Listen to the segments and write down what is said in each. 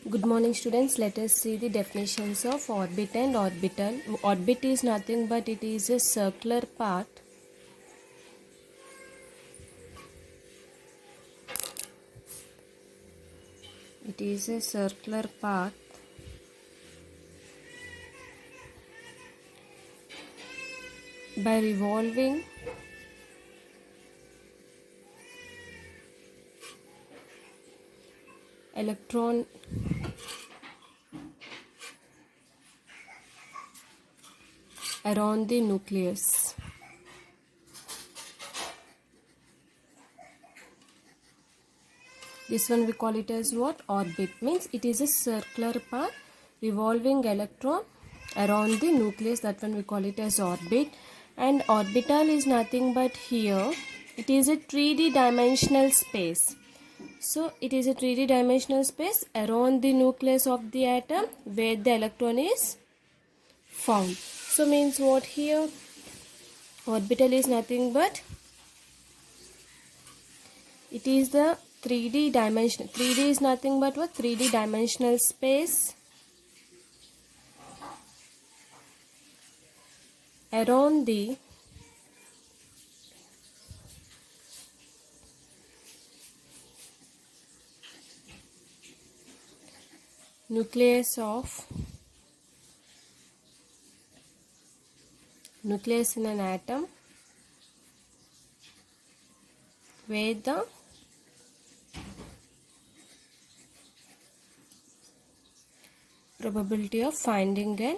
Good morning students. Let us see the definitions of orbit and orbital. Orbit is nothing but it is a circular path by revolving electron around the nucleus. This one we call it as what? Orbit. Means it is a circular path revolving electron around the nucleus. That one we call it as orbit. And orbital is nothing but here. It is a 3D dimensional space. So it is a 3D dimensional space around the nucleus of the atom where the electron is found. So means what here? Orbital is nothing but it is the 3D dimension. 3D is nothing but what? 3D dimensional space around the nucleus in an atom where the probability of finding an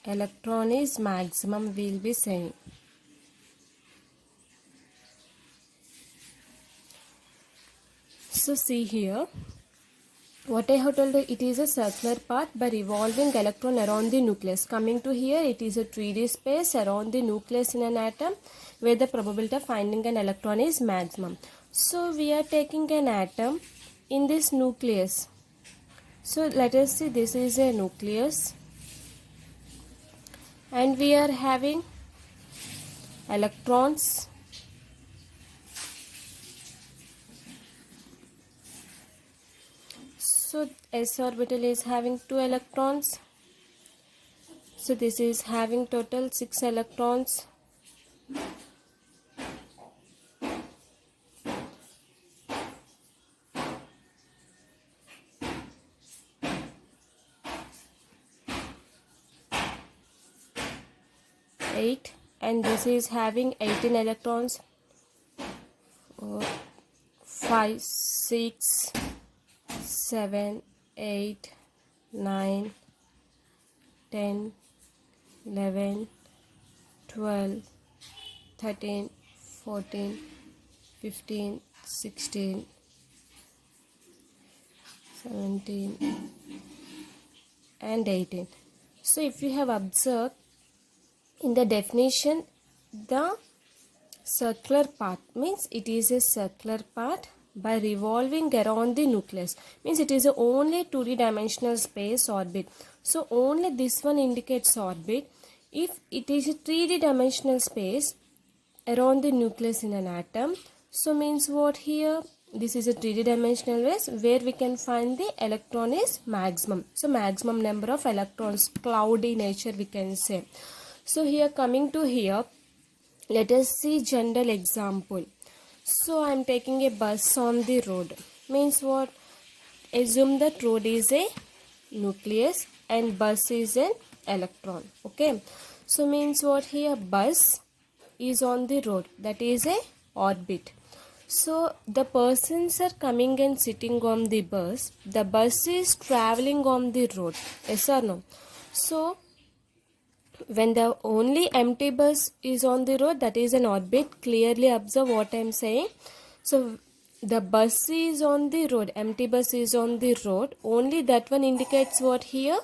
electron is maximum, we will be saying. So see here, what I have told you, it is a circular path by revolving electron around the nucleus. Coming to here, it is a 3D space around the nucleus in an atom where the probability of finding an electron is maximum. So we are taking an atom in this nucleus. So let us see, this is a nucleus and we are having electrons. So s orbital is having 2 electrons. So this is having total 6 electrons. And this is having 18 electrons. 4, 5, 6, 7, 8, 9, 10, 11, 12, 13, 14, 15, 16, 17 and 18. So if you have observed in the definition, the circular path means it is a circular path by revolving around the nucleus. Means it is a only 2D dimensional space orbit. So only this one indicates orbit. If it is a 3D dimensional space around the nucleus in an atom, so means what here? This is a 3D dimensional space where we can find the electron is maximum. So maximum number of electrons, cloudy nature we can say. So here coming to here, let us see general example. So I am taking a bus on the road. Means what? Assume that road is a nucleus and bus is an electron. Okay. So means what here? Bus is on the road. That is a orbit. So the persons are coming and sitting on the bus. The bus is traveling on the road. Yes or no? So when the only empty bus is on the road, that is an orbit. Clearly observe what I am saying. So the bus is on the road, empty bus is on the road, only that one indicates what here?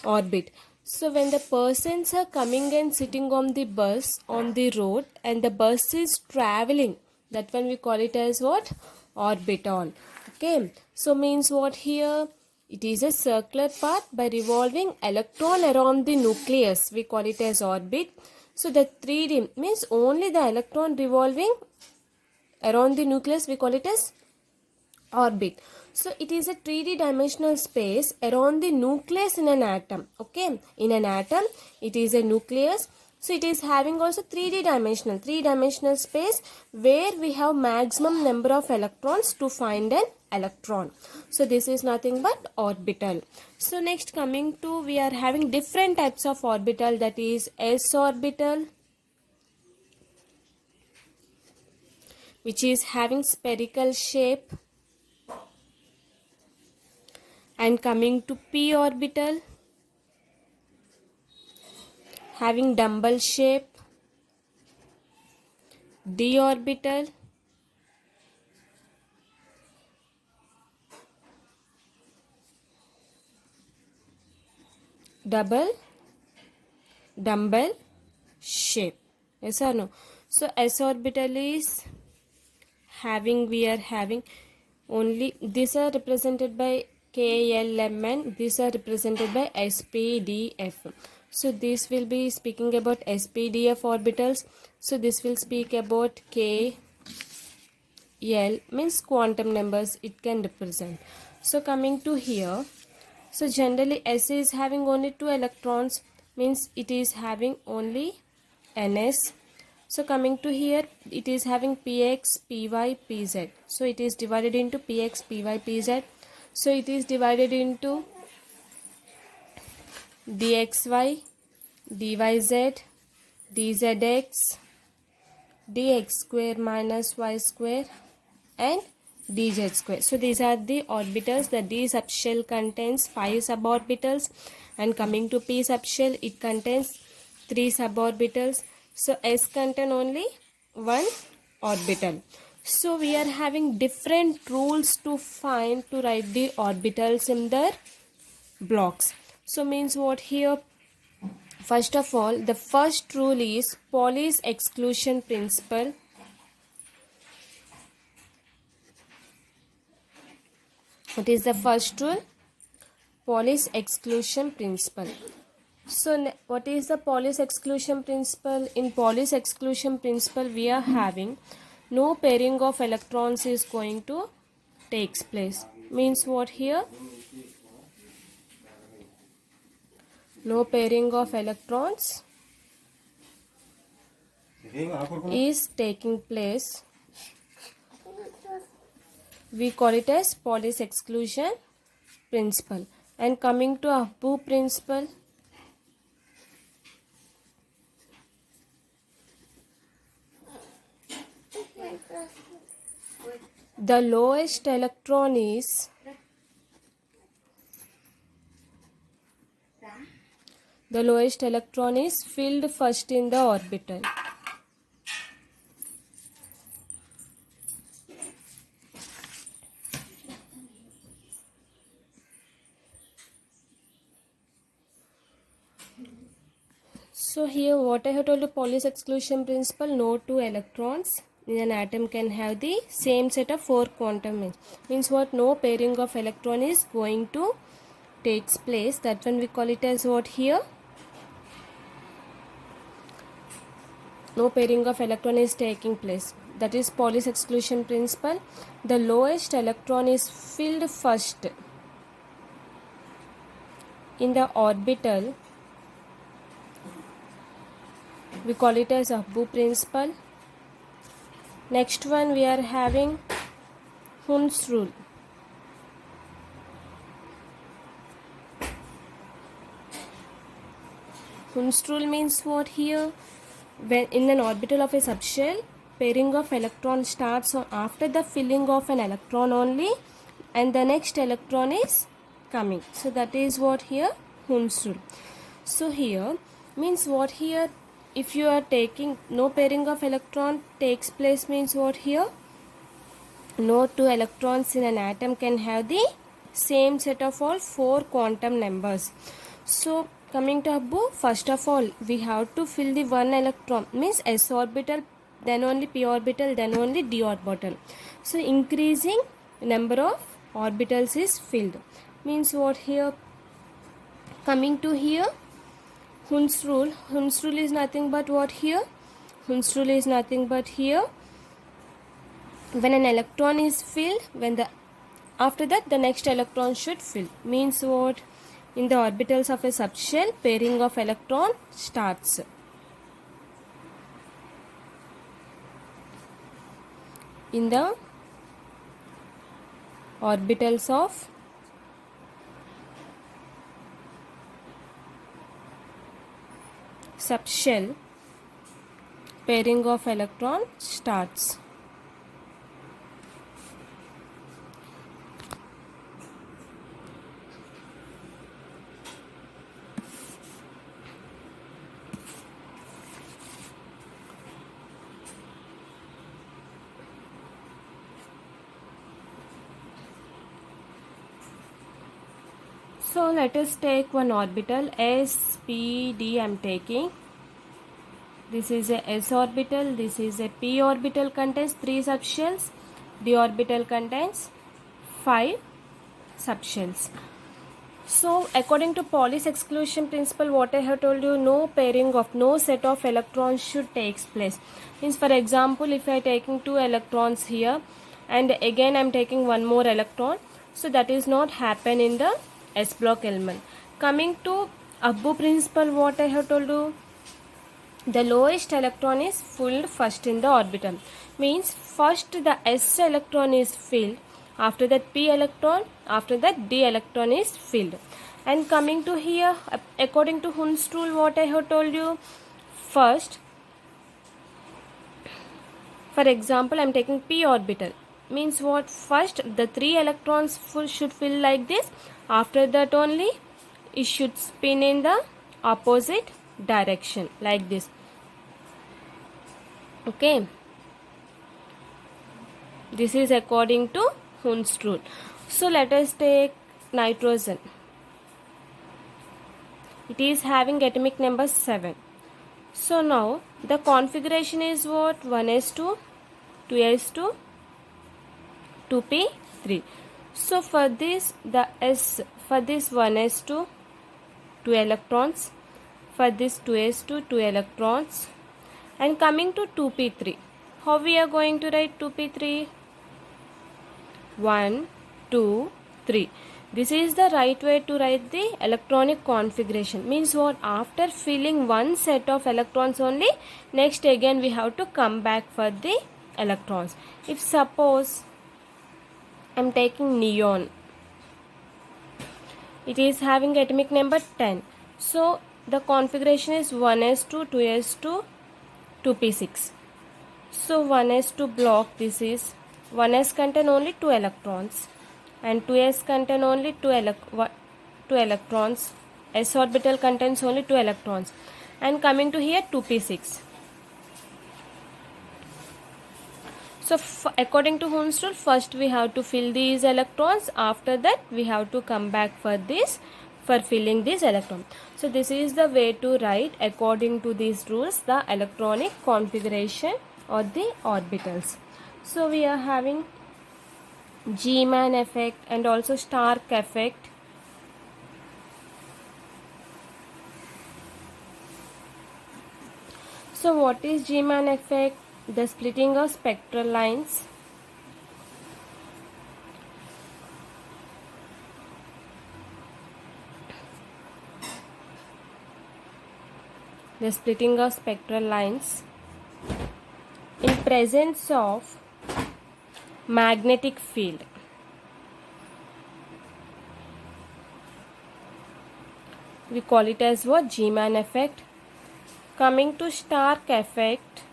Orbit. So when the persons are coming and sitting on the bus on the road and the bus is traveling, that one we call it as what? Orbital. Okay. So means what here? It is a circular path by revolving electron around the nucleus. We call it as orbit. So the 3D means only the electron revolving Around the nucleus we call it as orbit. So it is a 3D dimensional space around the nucleus in an atom. Okay, in an atom it is a nucleus. So it is having also 3D dimensional space where we have maximum number of electrons to find an electron. So this is nothing but orbital. So next coming to, we are having different types of orbital, that is s orbital, which is having spherical shape, and coming to p orbital, having dumbbell shape, d orbital, dumbbell shape. Yes or no? So s orbital is having, we are having only, these are represented by K, L, M, and these are represented by S, P, D, F. So this will be speaking about S, P, D, F orbitals. So this will speak about K, L, means quantum numbers it can represent. So coming to here, so generally S is having only 2 electrons, means it is having only Ns. So coming to here, it is having Px, Py, Pz. So it is divided into Px, Py, Pz. So it is divided into dxy, dyz, dzx, dx square minus y square, and dz square. So these are the orbitals. The d subshell contains 5 suborbitals, and coming to p subshell, it contains 3 suborbitals. So s contain only 1 orbital. So we are having different rules to find, to write the orbitals in their blocks. So means what here? First of all, the first rule is Pauli's exclusion principle. What is the first rule? Pauli's exclusion principle. So what is the Pauli's exclusion principle? In Pauli's exclusion principle, we are having no pairing of electrons is going to takes place. Means what here? No pairing of electrons is taking place. We call it as Pauli's exclusion principle. And coming to Abbu principle, the lowest electron is filled first in the orbital. So here what I have told you, Pauli's exclusion principle, no 2 electrons in an atom can have the same set of 4 quantum means what? No pairing of electron is going to takes place. That one we call it as what here? No pairing of electron is taking place. That is Pauli's exclusion principle. The lowest electron is filled first in the orbital. We call it as Abbu principle. Next one we are having Hund's rule. Hund's rule means what here? When in an orbital of a subshell, pairing of electron starts after the filling of an electron only, and the next electron is coming. So that is what here? Hund's rule. So here means what here? If you are taking no pairing of electron takes place, means what here? No 2 electrons in an atom can have the same set of all 4 quantum numbers. So coming to Abbu, first of all we have to fill the 1 electron, means s orbital, then only p orbital, then only d orbital. So increasing number of orbitals is filled. Means what here? Coming to here, Hund's rule. Hund's rule is nothing but what here? Hund's rule is nothing but here. when an electron is filled, after that the next electron should fill. Means what? In the orbitals of a subshell, pairing of electron starts. In the orbitals of subshell, pairing of electron starts. So let us take one orbital S, P, D I am taking. This is a S orbital, this is a P orbital, contains 3 subshells. D orbital contains 5 subshells. So according to Pauli's exclusion principle, what I have told you, no set of electrons should takes place. Means for example, if I am taking 2 electrons here and again I am taking one more electron, so that is not happen in the S block element. Coming to Abbo principle, what I have told you, the lowest electron is filled first in the orbital. Means first the S electron is filled, after that P electron, after that D electron is filled. And coming to here, according to Hund's rule, what I have told you, first, for example, I am taking P orbital. Means what? First the 3 electrons should fill like this, after that only it should spin in the opposite direction like this. Okay, this is according to Hund's rule. So let us take nitrogen. It is having atomic number 7. So now the configuration is what? 1s2, 2s2, 2p3. So for this, the S, for this 1s2, 2 electrons, for this 2s2, 2 electrons, and coming to 2p3. How we are going to write 2p3? 1, 2, 3. This is the right way to write the electronic configuration. Means what? After filling one set of electrons only, next again we have to come back for the electrons. If suppose I am taking neon, it is having atomic number 10. So the configuration is 1s2, 2s2, 2p6. So 1s2 block, this is 1s contain only 2 electrons and 2s contain only 2 electrons. S orbital contains only 2 electrons. And coming to here 2p6. So according to Hund's rule, first we have to fill these electrons, after that we have to come back for this, for filling this electron. So this is the way to write according to these rules the electronic configuration or the orbitals. So we are having G-Man effect and also Stark effect. So what is G-Man effect? The splitting of spectral lines. The splitting of spectral lines in presence of magnetic field. We call it as what? G-Man effect. Coming to Stark effect,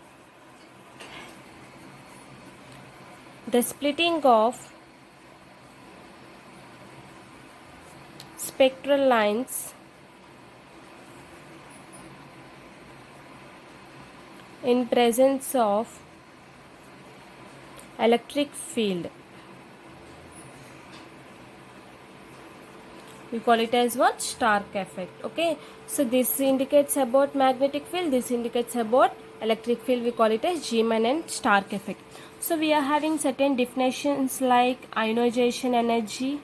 the splitting of spectral lines in presence of electric field. We call it as what? Stark effect. Okay, so this indicates about magnetic field, this indicates about electric field. We call it as G-Man and Stark effect. So we are having certain definitions like ionization energy,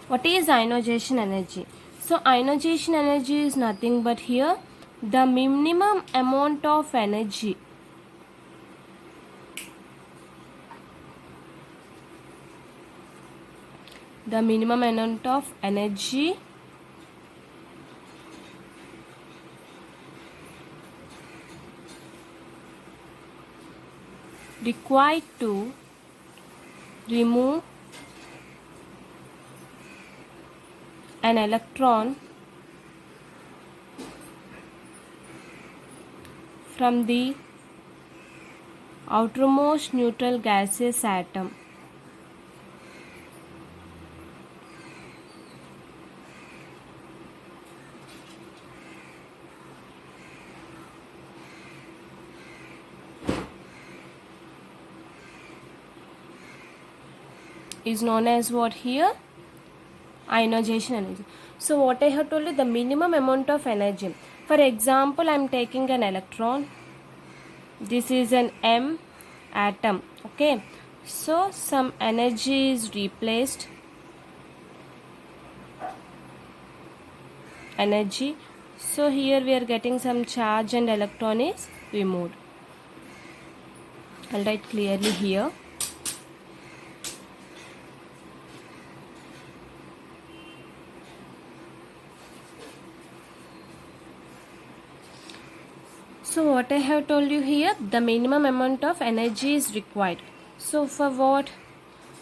What is ionization energy? So ionization energy is nothing but here the minimum amount of energy required to remove an electron from the outermost neutral gaseous atom. Is known as what here? Ionization energy. So what I have told you, the minimum amount of energy. For example, I am taking an electron. This is an M atom. Okay. So some energy is replaced. Energy. So here we are getting some charge and electron is removed. I'll write clearly here. So what I have told you here, the minimum amount of energy is required. So for what?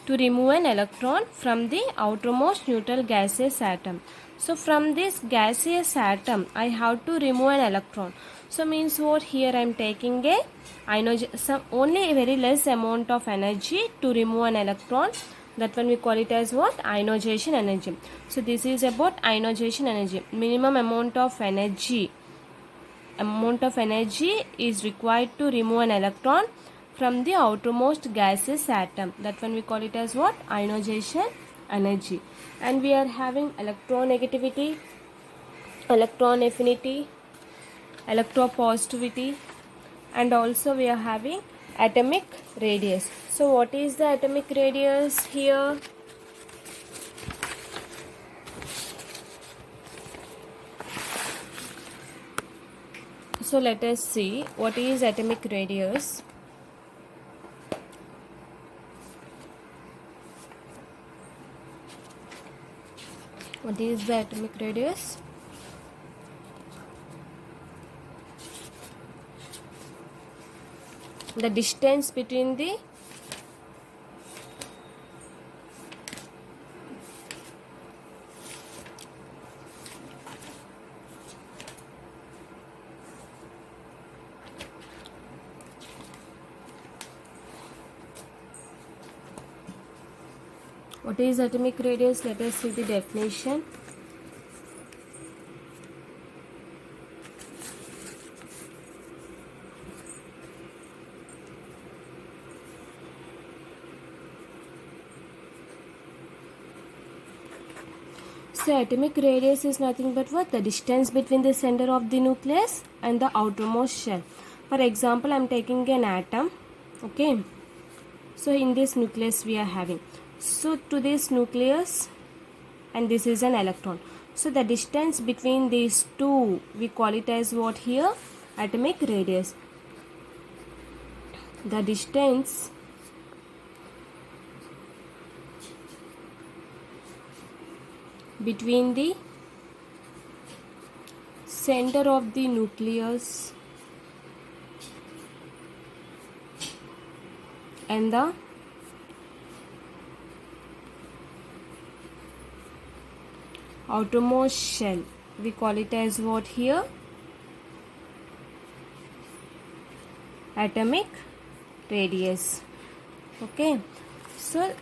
To remove an electron from the outermost neutral gaseous atom. So from this gaseous atom, I have to remove an electron. So means what? Here I am taking only a very less amount of energy to remove an electron. That one we call it as what? Ionization energy. So this is about ionization energy. Minimum amount of energy is required to remove an electron from the outermost gaseous atom. That one we call it as what? Ionization energy. And we are having electronegativity, electron affinity, electropositivity, and also we are having atomic radius. So what is the atomic radius here? So let us see what is atomic radius. What is the atomic radius? The distance between the What is atomic radius? Let us see the definition. So atomic radius is nothing but what? The distance between the center of the nucleus and the outermost shell. For example, I am taking an atom. Okay. So in this nucleus we are having. So to this nucleus, and this is an electron. So the distance between these two, we call it as what here? Atomic radius. The distance between the center of the nucleus and the outermost shell, we call it as what here? Atomic radius. Okay. So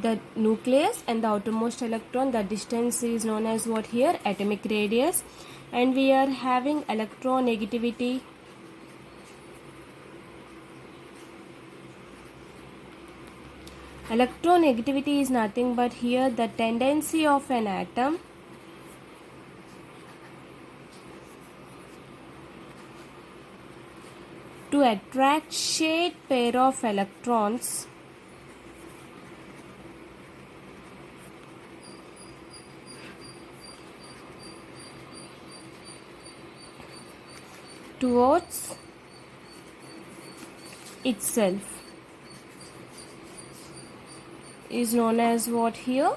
the nucleus and the outermost electron, the distance is known as what here? Atomic radius. And we are having electronegativity. Electronegativity is nothing but here the tendency of an atom to attract shared pair of electrons towards itself is known as what here?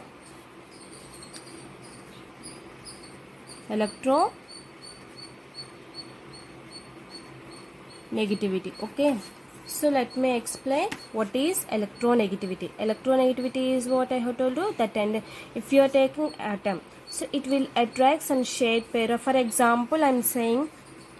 Electronegativity. Okay, so let me explain what is electronegativity. Electronegativity is what I have told you, that if you are taking atom, so it will attract some shade pair of, for example, I am saying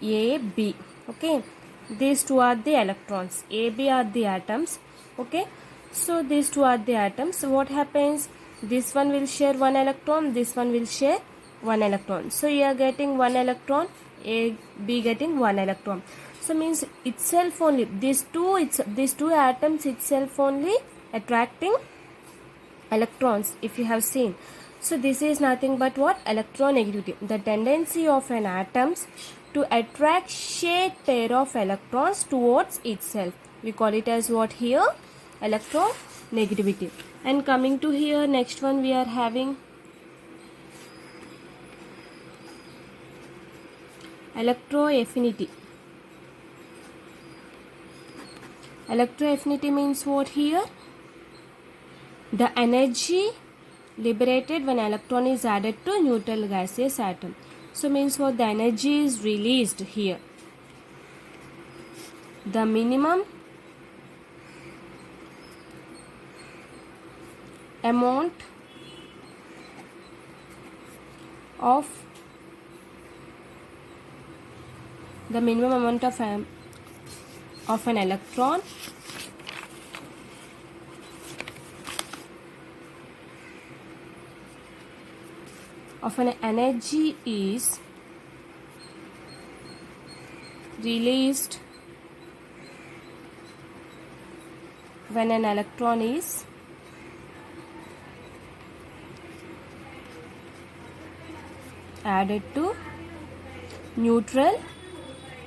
A, B. Okay, these two are the electrons, A, B are the atoms. Okay, so these two are the atoms. So what happens? This one will share one electron, this one will share one electron. So you are getting one electron, A, B getting one electron. So means itself only, these two atoms itself only attracting electrons, if you have seen. So this is nothing but what? Electronegativity. The tendency of an atoms to attract shade pair of electrons towards itself. We call it as what here? Electronegativity. And coming to here, next one we are having electroaffinity. Electroaffinity means what here? The energy liberated when electron is added to neutral gaseous atom. So means what? The energy is released here. The minimum amount of an electron of an energy is released when an electron is added to neutral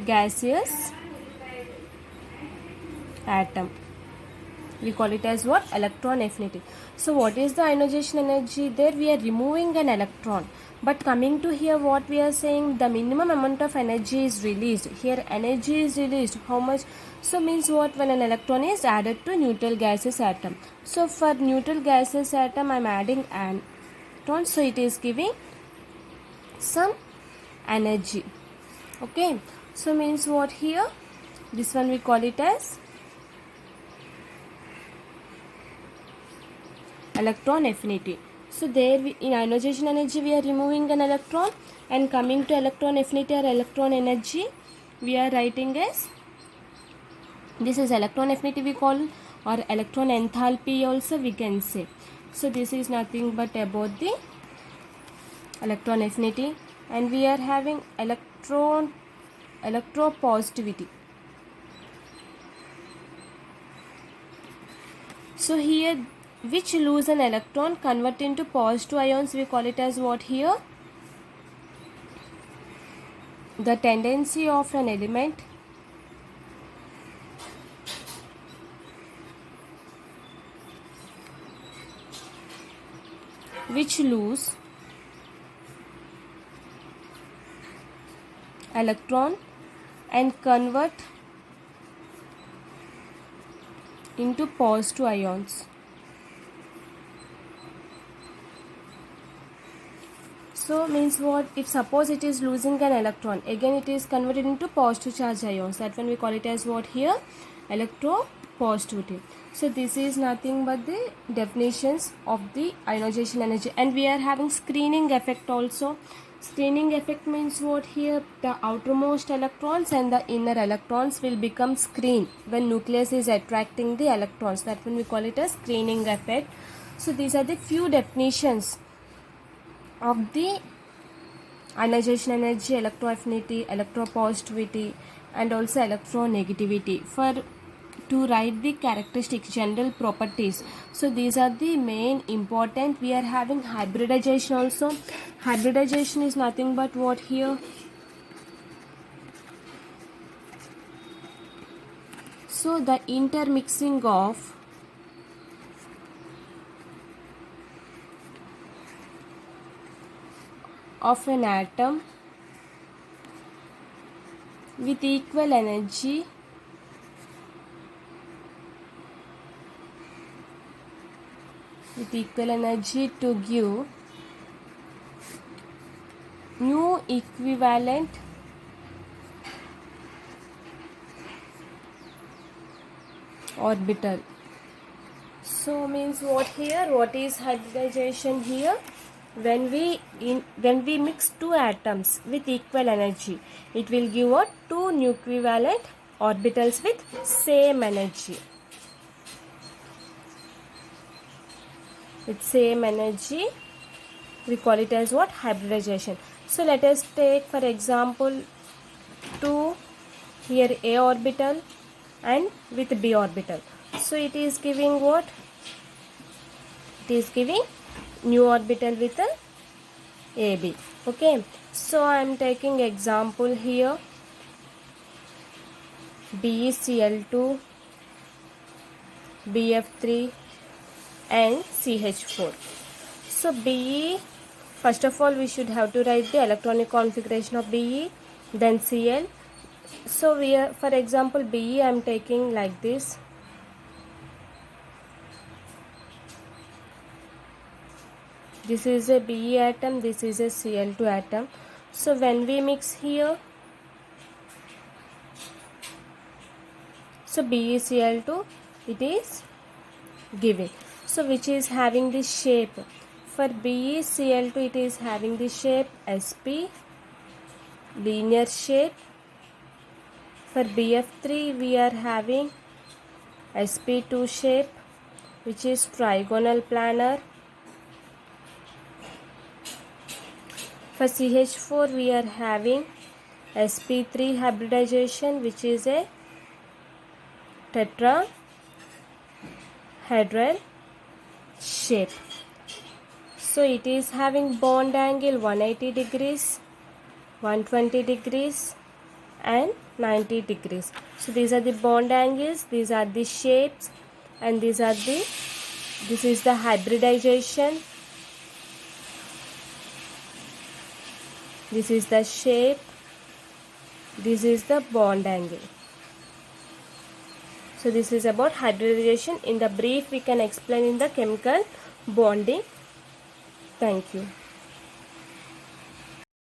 gaseous atom. We call it as what? Electron affinity. So what is the ionization energy? There we are removing an electron. But coming to here, what we are saying, the minimum amount of energy is released. Here energy is released. How much? So means what? When an electron is added to neutral gaseous atom. So for neutral gaseous atom, I am adding an electron. So it is giving some energy. Okay. So means what here? This one we call it as electron affinity. So there in ionization energy we are removing an electron, and coming to electron affinity or electron energy we are writing as, this is electron affinity we call, or electron enthalpy also we can say. So this is nothing but about the electron affinity. And we are having electropositivity. So here, which lose an electron convert into positive ions, we call it as what here? The tendency of an element which lose electron and convert into positive ions. So means what? If suppose it is losing an electron, again it is converted into positive charge ions. That one we call it as what here? Electropositivity. So this is nothing but the definitions of the ionization energy. And we are having screening effect also. Screening effect means what here? The outermost electrons and the inner electrons will become screened when nucleus is attracting the electrons. That one we call it as screening effect. So these are the few definitions of the ionization energy, electroaffinity, electropositivity, and also electronegativity. For to write the characteristics, general properties, so these are the main important. We are having hybridization also. Hybridization is nothing but what here? So the intermixing of an atom with equal energy to give new equivalent orbital. So means what here? What is hybridization here? When we mix two atoms with equal energy, it will give what? Two equivalent orbitals with same energy. With same energy, we call it as what? Hybridization. So let us take for example two here A orbital and with B orbital. So it is giving what? It is giving new orbital with an AB. Okay. So I am taking example here BeCl2, BF3 and CH4. So Be, first of all we should have to write the electronic configuration of Be, then Cl. So we are, for example Be I am taking like this. This is a Be atom, this is a Cl2 atom. So when we mix here, so BeCl2 it is given. So which is having this shape? For BeCl2 it is having the shape sp, linear shape. For BF3 we are having sp2 shape, which is trigonal planar. For CH4 we are having sp3 hybridization, which is a tetrahedral shape. So it is having bond angle 180 degrees, 120 degrees and 90 degrees. So these are the bond angles, these are the shapes, and this is the hybridization. This is the shape, this is the bond angle. So this is about hybridization. In the brief we can explain in the chemical bonding. Thank you.